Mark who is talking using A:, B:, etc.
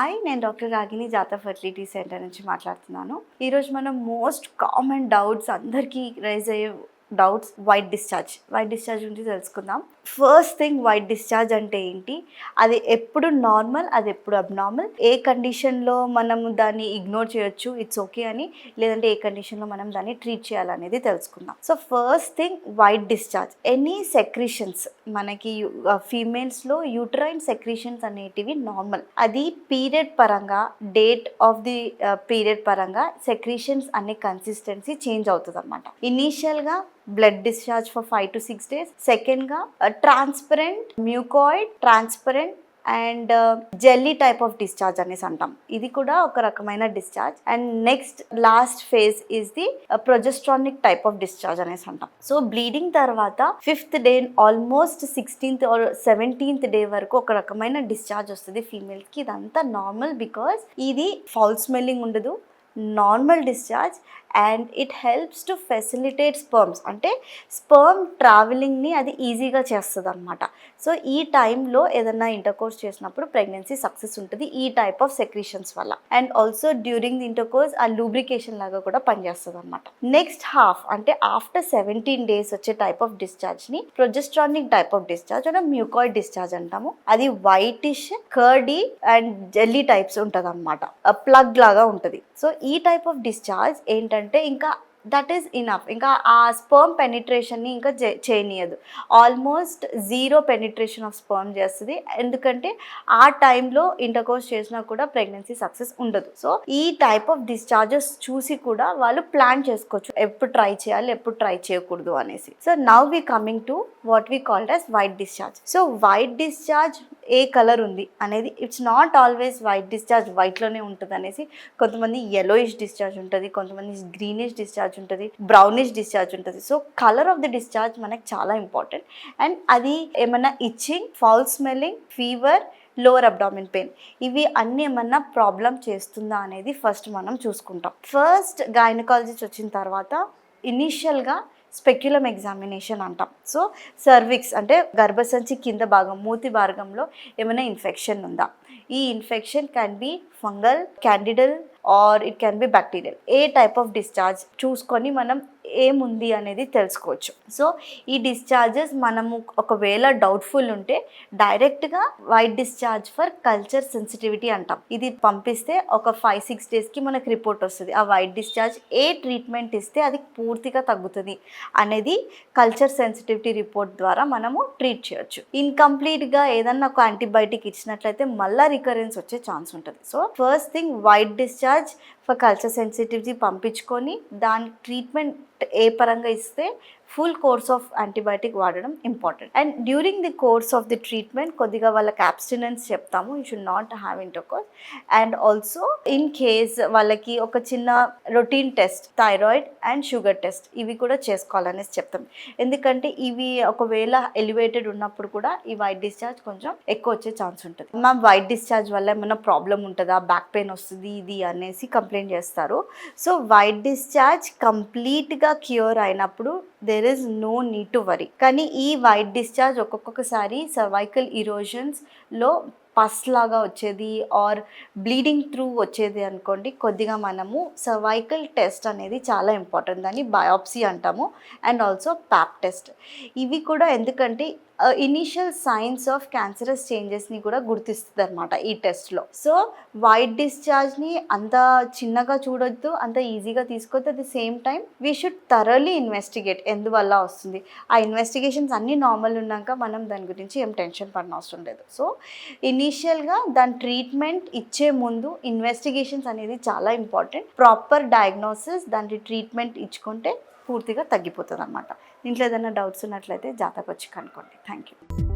A: Hi, నేను doctor రాగిని జాతా fertility centre నుంచి మాట్లాడుతున్నాను. ఈరోజు మనం మోస్ట్ కామన్ డౌట్స్ అందరికీ రైజ్ అయ్యే డౌట్స్ వైట్ డిశ్చార్జ్ గురించి తెలుసుకుందాం. ఫస్ట్ థింగ్, వైట్ డిశ్చార్జ్ అంటే ఏంటి, అది ఎప్పుడు నార్మల్, అది ఎప్పుడు అబ్నార్మల్, ఏ కండిషన్లో మనము దాన్ని ఇగ్నోర్ చేయొచ్చు, ఇట్స్ ఓకే అని, లేదంటే ఏ కండిషన్లో మనం దాన్ని ట్రీట్ చేయాలనేది తెలుసుకుందాం. So first thing, white discharge any secretions, మనకి ఫీమేల్స్లో యూట్రైన్ సెక్రీషన్స్ అనేటివి నార్మల్. అది పీరియడ్ పరంగా, డేట్ ఆఫ్ ది పీరియడ్ పరంగా సెక్రీషన్స్ అనే కన్సిస్టెన్సీ చేంజ్ అవుతుంది అనమాట. ఇనీషియల్గా blood discharge for 5 to 6 days. సెకండ్గా transparent mucoid, transparent and jelly type of discharge అనేసి అంటాం. ఇది కూడా ఒక రకమైన discharge. And next last phase is the progestronic type of discharge అనేసి అంటాం. సో బ్లీడింగ్ తర్వాత 5th day almost 16th or 17th day వరకు ఒక రకమైన డిశ్చార్జ్ వస్తుంది ఫీమేల్స్కి. ఇదంతా నార్మల్, బికాస్ ఇది ఫౌల్ స్మెల్లింగ్ ఉండదు, normal discharge. And it helps to facilitate sperms, అంటే స్పర్మ్ ట్రావెలింగ్ని అది ఈజీగా చేస్తుంది అనమాట. సో ఈ టైంలో ఏదైనా ఇంటర్కోర్స్ చేసినప్పుడు ప్రెగ్నెన్సీ సక్సెస్ ఉంటుంది ఈ టైప్ ఆఫ్ సెక్రీషన్స్ వల్ల. And also during the intercourse ఆ లూబ్రికేషన్ లాగా కూడా పనిచేస్తుంది అనమాట. నెక్స్ట్ హాఫ్, అంటే ఆఫ్టర్ 17 days వచ్చే టైప్ ఆఫ్ డిశ్చార్జ్ని ప్రొజెస్ట్రానిక్ టైప్ ఆఫ్ డిశ్చార్జ్ అంటే మ్యూకాయిడ్ డిశ్చార్జ్ అంటాము. అది whitish, curdy and jelly types ఉంటుంది అనమాట, ప్లగ్ లాగా ఉంటుంది. సో ఈ టైప్ ఆఫ్ డిశ్చార్జ్ ఏంటంటే ఇంకా దట్ ఈస్ ఇనఫ్, ఇంకా ఆ స్పర్మ్ పెనిట్రేషన్ని ఇంకా చేయనీయదు. ఆల్మోస్ట్ 0 పెనిట్రేషన్ ఆఫ్ స్పర్మ్ చేస్తుంది, ఎందుకంటే ఆ టైంలో ఇంటర్కోర్స్ చేసినా కూడా ప్రెగ్నెన్సీ సక్సెస్ ఉండదు. సో ఈ టైప్ ఆఫ్ డిశ్చార్జెస్ చూసి కూడా వాళ్ళు ప్లాన్ చేసుకోవచ్చు ఎప్పుడు ట్రై చేయాలి, ఎప్పుడు ట్రై చేయకూడదు అనేసి. So now we coming to what we called as white discharge. So white discharge ఏ కలర్ ఉంది అనేది, it's not always white discharge వైట్లోనే ఉంటుంది అనేసి. కొంతమంది yellowish డిశ్చార్జ్ ఉంటుంది, కొంతమంది గ్రీనిష్ డిశ్చార్జ్ ఉంటుంది, బ్రౌనిష్ డిశ్చార్జ్ ఉంటుంది. So colour of the discharge మనకు చాలా ఇంపార్టెంట్. అండ్ అది ఏమన్నా itching, foul smelling, fever, lower abdomen pain, ఇవి అన్నీ ఏమన్నా ప్రాబ్లం చేస్తుందా అనేది ఫస్ట్ మనం చూసుకుంటాం. ఫస్ట్ గైనకాలజిస్ట్ వచ్చిన తర్వాత ఇనీషియల్గా స్పెక్యులమ్ ఎగ్జామినేషన్ అంటాం. సో సర్విక్స్ అంటే గర్భసంచి కింద భాగం, మూతి భాగంలో ఏమైనా ఇన్ఫెక్షన్ ఉందా, ఈ infection can be fungal, candidal or it can be bacterial. ఏ టైప్ ఆఫ్ డిశ్చార్జ్ చూసుకొని మనం ఏముంది అనేది తెలుసుకోవచ్చు. సో ఈ డిశ్చార్జెస్ మనము ఒకవేళ డౌట్ఫుల్ ఉంటే డైరెక్ట్గా white discharge for culture sensitivity అంటాం. ఇది పంపిస్తే ఒక 5-6 daysకి మనకు రిపోర్ట్ వస్తుంది. ఆ వైట్ డిశ్చార్జ్ ఏ ట్రీట్మెంట్ ఇస్తే అది పూర్తిగా తగ్గుతుంది అనేది కల్చర్ సెన్సిటివిటీ రిపోర్ట్ ద్వారా మనము ట్రీట్ చేయొచ్చు. ఇన్కంప్లీట్గా ఏదన్నా ఒక యాంటీబయాటిక్ ఇచ్చినట్లయితే మళ్ళీ రికరెన్స్ వచ్చే ఛాన్స్ ఉంటుంది. So first thing, white discharge for culture sensitivity పంపించుకొని దాని ట్రీట్మెంట్ ఏ పరంగా ఇస్తే ఫుల్ కోర్స్ ఆఫ్ యాంటీబయాటిక్ వాడడం important. And during the course of the treatment కొద్దిగా వాళ్ళకి అబ్స్టినెన్స్ చెప్తాము, you should not have intercourse. And also in case వాళ్ళకి ఒక చిన్న routine test, thyroid and sugar test, ఇవి కూడా చేసుకోవాలనేసి చెప్తాం. ఎందుకంటే ఇవి ఒకవేళ ఎలివేటెడ్ ఉన్నప్పుడు కూడా ఈ వైట్ డిశ్చార్జ్ కొంచెం ఎక్కువ వచ్చే ఛాన్స్ ఉంటుంది. మ్యామ్ వైట్ డిశ్చార్జ్ వల్ల ఏమైనా ప్రాబ్లం ఉంటుందా, బ్యాక్ పెయిన్ వస్తుంది ఇది అనేసి కంప్లైంట్ చేస్తారు. సో వైట్ డిశ్చార్జ్ కంప్లీట్గా క్యూర్ అయినప్పుడు there is no need to worry. కానీ ఈ వైట్ డిశ్చార్జ్ ఒక్కొక్కసారి సర్వైకల్ ఇరోజన్స్లో పస్ లాగా వచ్చేది ఆర్ బ్లీడింగ్ త్రూ వచ్చేది అనుకోండి, కొద్దిగా మనము సర్వైకల్ టెస్ట్ అనేది చాలా ఇంపార్టెంట్, దాన్ని బయాప్సీ అంటాము. అండ్ ఆల్సో ప్యాప్ టెస్ట్, ఇవి కూడా ఎందుకంటే ఇనీషియల్ సైన్స్ ఆఫ్ క్యాన్సరస్ చేంజెస్ని కూడా గుర్తిస్తుంది అనమాట ఈ టెస్ట్లో. సో వైట్ డిశ్చార్జ్ని అంత చిన్నగా చూడొద్దు, అంత ఈజీగా తీసుకోవద్దు. At the same time we should thoroughly investigate ఎందువల్ల వస్తుంది. ఆ ఇన్వెస్టిగేషన్స్ అన్నీ నార్మల్ ఉన్నాక మనం దాని గురించి ఏం టెన్షన్ పడిన అవసరం లేదు. సో ఇనీషియల్గా దాని ట్రీట్మెంట్ ఇచ్చే ముందు ఇన్వెస్టిగేషన్స్ అనేది చాలా ఇంపార్టెంట్. ప్రాపర్ డయాగ్నోసిస్, దాని ట్రీట్మెంట్ ఇచ్చుకుంటే పూర్తిగా తగ్గిపోతుంది అనమాట. దీంట్లో ఏదైనా డౌట్స్ ఉన్నట్లయితే జాతకు వచ్చి కనుక్కోండి. Thank you.